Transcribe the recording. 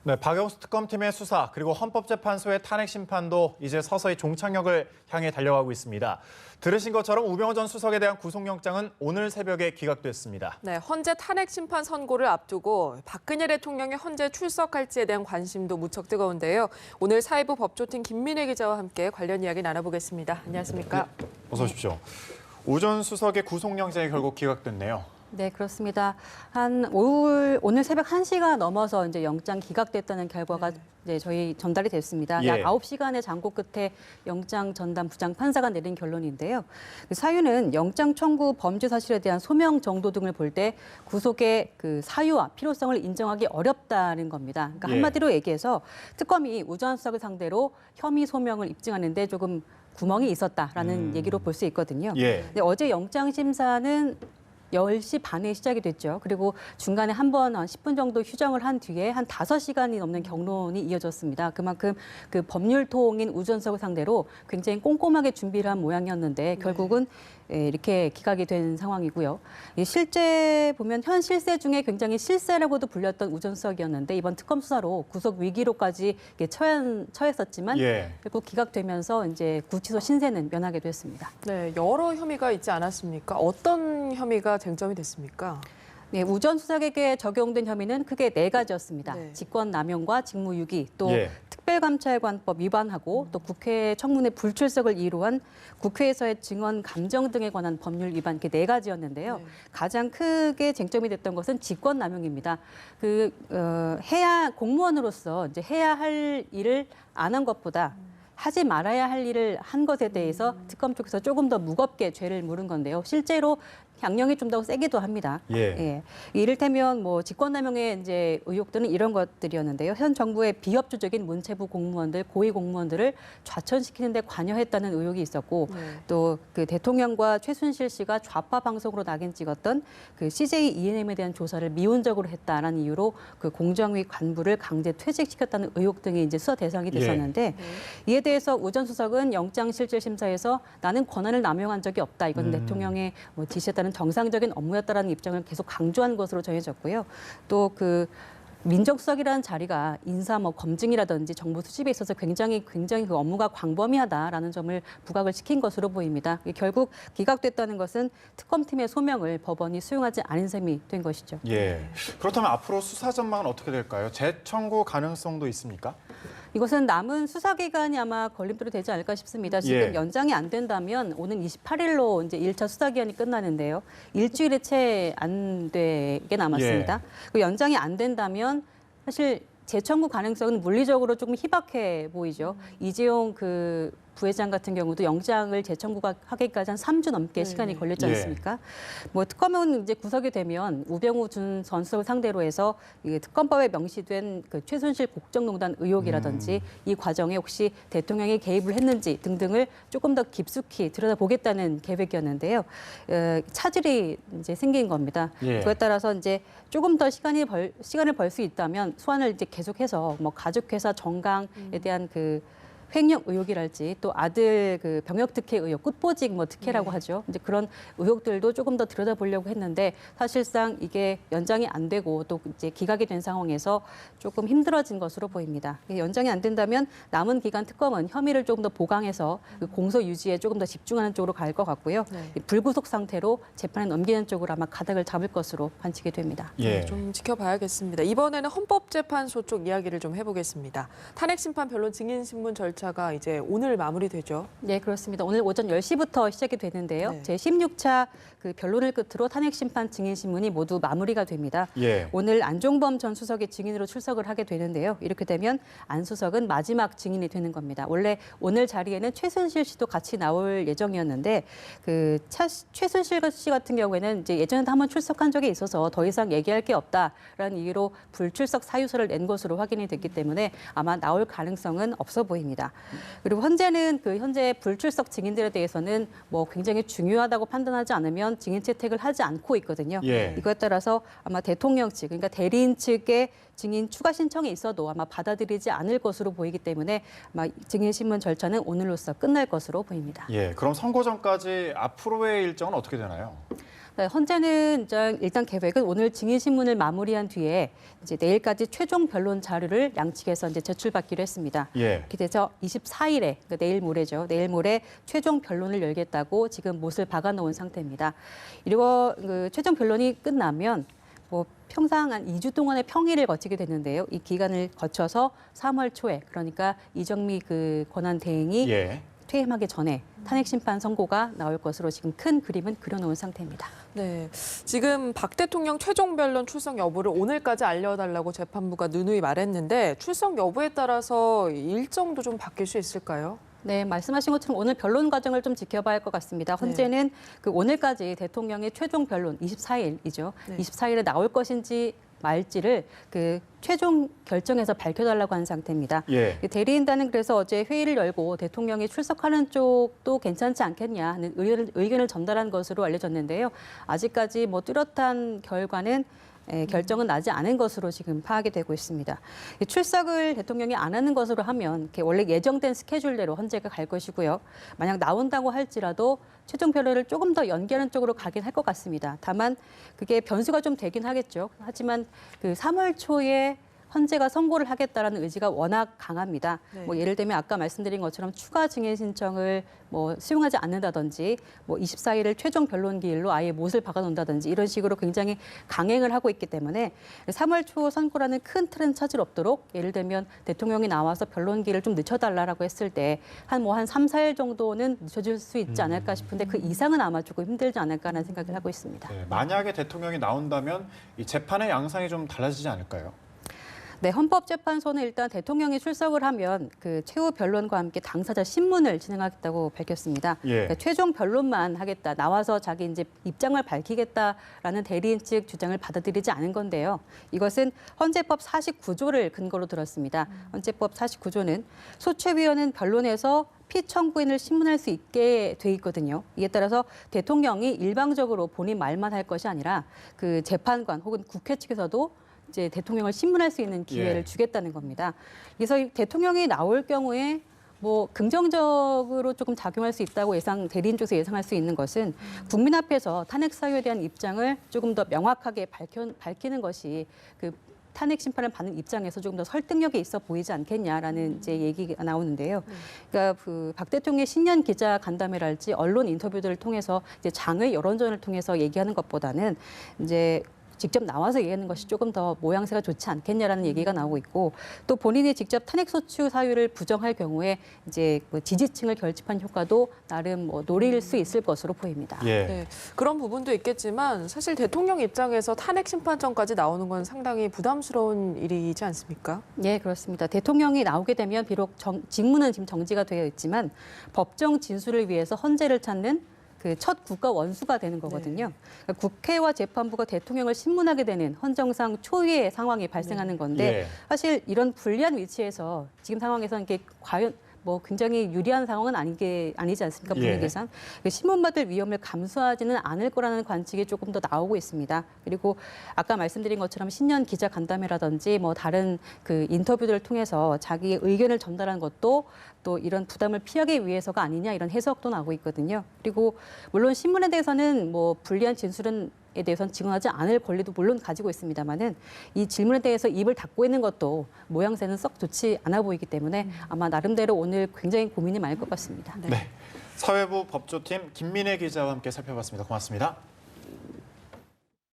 네, 박영수 특검팀의 수사 그리고 헌법재판소의 탄핵 심판도 이제 서서히 종착역을 향해 달려가고 있습니다. 들으신 것처럼 우병우 전 수석에 대한 구속영장은 오늘 새벽에 기각됐습니다. 네, 헌재 탄핵 심판 선고를 앞두고 박근혜 대통령이 헌재 출석할지에 대한 관심도 무척 뜨거운데요. 오늘 사회부 법조팀 김민혜 기자와 함께 관련 이야기 나눠보겠습니다. 안녕하십니까? 네, 어서 오십시오. 우 전 수석의 구속영장이 결국 기각됐네요. 네, 그렇습니다. 오늘 새벽 1시가 넘어서 이제 영장 기각됐다는 결과가 이제 저희 전달이 됐습니다. 약 9시간의 장고 끝에 영장 전담 부장 판사가 내린 결론인데요. 그 사유는 영장 청구 범죄 사실에 대한 소명 정도 등을 볼 때 구속의 그 사유와 필요성을 인정하기 어렵다는 겁니다. 그러니까 한마디로 얘기해서 특검이 우 전 수석을 상대로 혐의 소명을 입증하는데 조금 구멍이 있었다라는 얘기로 볼 수 있거든요. 근데 어제 영장 심사는 10시 반에 시작이 됐죠. 그리고 중간에 한 10분 정도 휴정을 한 뒤에 한 5시간이 넘는 경론이 이어졌습니다. 그만큼 그 법률통인 우 전 수석을 상대로 굉장히 꼼꼼하게 준비를 한 모양이었는데 결국은 이렇게 기각이 된 상황이고요. 실제 보면 현 실세 중에 굉장히 실세라고도 불렸던 우 전 수석이었는데 이번 특검 수사로 구속 위기로까지 처했었지만 결국 기각되면서 이제 구치소 신세는 면하게 됐습니다. 네, 여러 혐의가 있지 않았습니까? 어떤 혐의가 쟁점이 됐습니까? 네, 우 전 수석에게 적용된 혐의는 크게 4가지였습니다. 네. 직권남용과 직무유기, 또 특별감찰관법 위반하고 또 국회 청문회 불출석을 이유로 한 국회에서의 증언 감정 등에 관한 법률 위반 이렇게 4가지였는데요. 가장 크게 쟁점이 됐던 것은 직권남용입니다. 공무원으로서 이제 해야 할 일을 안 한 것보다 하지 말아야 할 일을 한 것에 대해서 특검 쪽에서 조금 더 무겁게 죄를 물은 건데요. 실제로 양형이 좀 더 세기도 합니다. 이를테면 직권남용의 이제 의혹들은 이런 것들이었는데요. 현 정부의 비협조적인 문체부 공무원들, 고위 공무원들을 좌천시키는 데 관여했다는 의혹이 있었고 또 그 대통령과 최순실 씨가 좌파 방송으로 낙인 찍었던 그 CJ E&M에 대한 조사를 미온적으로 했다라는 이유로 그 공정위 간부를 강제 퇴직시켰다는 의혹 등이 이제 수사 대상이 됐었는데 이에 대해서 우 전 수석은 영장실질심사에서 나는 권한을 남용한 적이 없다. 이건 대통령의 지시에 따른 정상적인 업무였다라는 입장을 계속 강조한 것으로 전해졌고요. 또 그 민정수석이라는 자리가 인사 검증이라든지 정보 수집에 있어서 굉장히 그 업무가 광범위하다라는 점을 부각을 시킨 것으로 보입니다. 결국 기각됐다는 것은 특검팀의 소명을 법원이 수용하지 않은 셈이 된 것이죠. 그렇다면 앞으로 수사 전망은 어떻게 될까요? 재청구 가능성도 있습니까? 이것은 남은 수사 기간이 아마 걸림돌이 되지 않을까 싶습니다. 지금 연장이 안 된다면 오는 28일로 이제 1차 수사 기간이 끝나는데요. 일주일에 채 안 되게 남았습니다. 그 연장이 안 된다면 사실 재청구 가능성은 물리적으로 조금 희박해 보이죠. 이재용 그 부회장 같은 경우도 영장을 재청구하기까지 한 3주 넘게 시간이 걸렸지 않습니까? 특검은 이제 구속이 되면 우병우 전 수석을 상대로 해서 특검법에 명시된 그 최순실 국정농단 의혹이라든지 이 과정에 혹시 대통령이 개입을 했는지 등등을 조금 더 깊숙이 들여다보겠다는 계획이었는데요. 차질이 이제 생긴 겁니다. 그에 따라서 이제 조금 더 시간을 벌 수 있다면 소환을 이제 계속해서 가족회사 정강에 대한 그 횡령 의혹이랄지 또 아들 그 병역 특혜 의혹, 끝보직 특혜라고 하죠. 이제 그런 의혹들도 조금 더 들여다보려고 했는데 사실상 이게 연장이 안 되고 또 이제 기각이 된 상황에서 조금 힘들어진 것으로 보입니다. 연장이 안 된다면 남은 기간 특검은 혐의를 조금 더 보강해서 그 공소 유지에 조금 더 집중하는 쪽으로 갈 것 같고요. 불구속 상태로 재판에 넘기는 쪽으로 아마 가닥을 잡을 것으로 관측이 됩니다. 좀 지켜봐야겠습니다. 이번에는 헌법재판소 쪽 이야기를 좀 해보겠습니다. 탄핵 심판 변론 증인 신문 절차가 이제 오늘 마무리되죠. 네, 그렇습니다. 오늘 오전 10시부터 시작이 되는데요. 제16차 그 변론을 끝으로 탄핵 심판 증인 신문이 모두 마무리가 됩니다. 오늘 안종범 전 수석이 증인으로 출석을 하게 되는데요. 이렇게 되면 안 수석은 마지막 증인이 되는 겁니다. 원래 오늘 자리에는 최순실 씨도 같이 나올 예정이었는데 최순실 씨 같은 경우에는 이제 예전에도 한번 출석한 적이 있어서 더 이상 얘기할 게 없다라는 이유로 불출석 사유서를 낸 것으로 확인이 됐기 때문에 아마 나올 가능성은 없어 보입니다. 그리고 현재 불출석 증인들에 대해서는 굉장히 중요하다고 판단하지 않으면 증인 채택을 하지 않고 있거든요. 이거에 따라서 아마 대통령 측, 그러니까 대리인 측의 증인 추가 신청이 있어도 아마 받아들이지 않을 것으로 보이기 때문에 아마 증인 신문 절차는 오늘로써 끝날 것으로 보입니다. 예, 그럼 선고 전까지 앞으로의 일정은 어떻게 되나요? 네, 현재는 일단 계획은 오늘 증인 신문을 마무리한 뒤에 이제 내일까지 최종 변론 자료를 양측에서 이제 제출받기로 했습니다. 예. 이렇게 돼서 24일에 그러니까 내일 모레죠. 내일 모레 최종 변론을 열겠다고 지금 못을 박아놓은 상태입니다. 이거 최종 변론이 끝나면 뭐 평상 한 2주 동안의 평일을 거치게 되는데요. 이 기간을 거쳐서 3월 초에 그러니까 이정미 권한 대행이 예. 퇴임하기 전에 탄핵 심판 선고가 나올 것으로 지금 큰 그림은 그려놓은 상태입니다. 네, 지금 박 대통령 최종 변론 출석 여부를 오늘까지 알려달라고 재판부가 누누이 말했는데 출석 여부에 따라서 일정도 좀 바뀔 수 있을까요? 네, 말씀하신 것처럼 오늘 변론 과정을 좀 지켜봐야 할 것 같습니다. 현재는 오늘까지 대통령의 최종 변론 24일이죠. 네. 24일에 나올 것인지 말지를 최종 결정해서 밝혀달라고 한 상태입니다. 예. 대리인단은 그래서 어제 회의를 열고 대통령이 출석하는 쪽도 괜찮지 않겠냐 하는 의견을 전달한 것으로 알려졌는데요. 아직까지 뭐 뚜렷한 결과는 결정은 나지 않은 것으로 지금 파악이 되고 있습니다. 출석을 대통령이 안 하는 것으로 하면 원래 예정된 스케줄대로 헌재가 갈 것이고요. 만약 나온다고 할지라도 최종 변론을 조금 더 연기하는 쪽으로 가긴 할 것 같습니다. 다만 그게 변수가 좀 되긴 하겠죠. 하지만 3월 초에 헌재가 선고를 하겠다라는 의지가 워낙 강합니다. 네. 뭐 예를 들면 아까 말씀드린 것처럼 추가 증인 신청을 수용하지 않는다든지 24일을 최종 변론 기일로 아예 못을 박아놓는다든지 이런 식으로 굉장히 강행을 하고 있기 때문에 3월 초 선고라는 큰 틀은 찾을 없도록 예를 들면 대통령이 나와서 변론 기일을 좀 늦춰달라고 했을 때 한 3, 4일 정도는 늦춰줄 수 있지 않을까 싶은데 그 이상은 아마 조금 힘들지 않을까라는 생각을 하고 있습니다. 네, 만약에 대통령이 나온다면 이 재판의 양상이 좀 달라지지 않을까요? 네, 헌법재판소는 일단 대통령이 출석을 하면 최후 변론과 함께 당사자 신문을 진행하겠다고 밝혔습니다. 예. 그러니까 최종 변론만 하겠다, 나와서 자기 이제 입장을 밝히겠다라는 대리인 측 주장을 받아들이지 않은 건데요. 이것은 헌재법 49조를 근거로 들었습니다. 헌재법 49조는 소추위원은 변론에서 피청구인을 신문할 수 있게 돼 있거든요. 이에 따라서 대통령이 일방적으로 본인 말만 할 것이 아니라 재판관 혹은 국회 측에서도 이제 대통령을 신문할 수 있는 기회를 주겠다는 겁니다. 그래서 대통령이 나올 경우에 긍정적으로 조금 작용할 수 있다고 대리인 쪽에서 예상할 수 있는 것은 국민 앞에서 탄핵 사유에 대한 입장을 조금 더 명확하게 밝히는 것이 탄핵 심판을 받는 입장에서 조금 더 설득력이 있어 보이지 않겠냐라는 이제 얘기가 나오는데요. 그러니까 박 대통령의 신년 기자 간담회랄지 언론 인터뷰들을 통해서 이제 장외 여론전을 통해서 얘기하는 것보다는 이제 직접 나와서 얘기하는 것이 조금 더 모양새가 좋지 않겠냐라는 얘기가 나오고 있고 또 본인이 직접 탄핵소추 사유를 부정할 경우에 이제 지지층을 결집한 효과도 나름 노릴 수 있을 것으로 보입니다. 예. 네, 그런 부분도 있겠지만 사실 대통령 입장에서 탄핵 심판전까지 나오는 건 상당히 부담스러운 일이지 않습니까? 네, 그렇습니다. 대통령이 나오게 되면 비록 직무는 지금 정지가 되어 있지만 법정 진술을 위해서 헌재를 찾는 첫 국가 원수가 되는 거거든요. 그러니까 국회와 재판부가 대통령을 신문하게 되는 헌정상 초유의 상황이 발생하는 건데 예. 사실 이런 불리한 위치에서 지금 상황에서는 이게 과연 굉장히 유리한 상황은 아니지 않습니까? 분위기상. 신문받을 위험을 감수하지는 않을 거라는 관측이 조금 더 나오고 있습니다. 그리고 아까 말씀드린 것처럼 신년 기자 간담회라든지 다른 인터뷰들을 통해서 자기의 의견을 전달한 것도 또 이런 부담을 피하기 위해서가 아니냐 이런 해석도 나오고 있거든요. 그리고 물론 신문에 대해서는 불리한 진술은 에 대해서는 증언하지 않을 권리도 물론 가지고 있습니다만은 이 질문에 대해서 입을 닫고 있는 것도 모양새는 썩 좋지 않아 보이기 때문에 아마 나름대로 오늘 굉장히 고민이 많을 것 같습니다. 네. 사회부 법조팀 김민혜 기자와 함께 살펴봤습니다. 고맙습니다.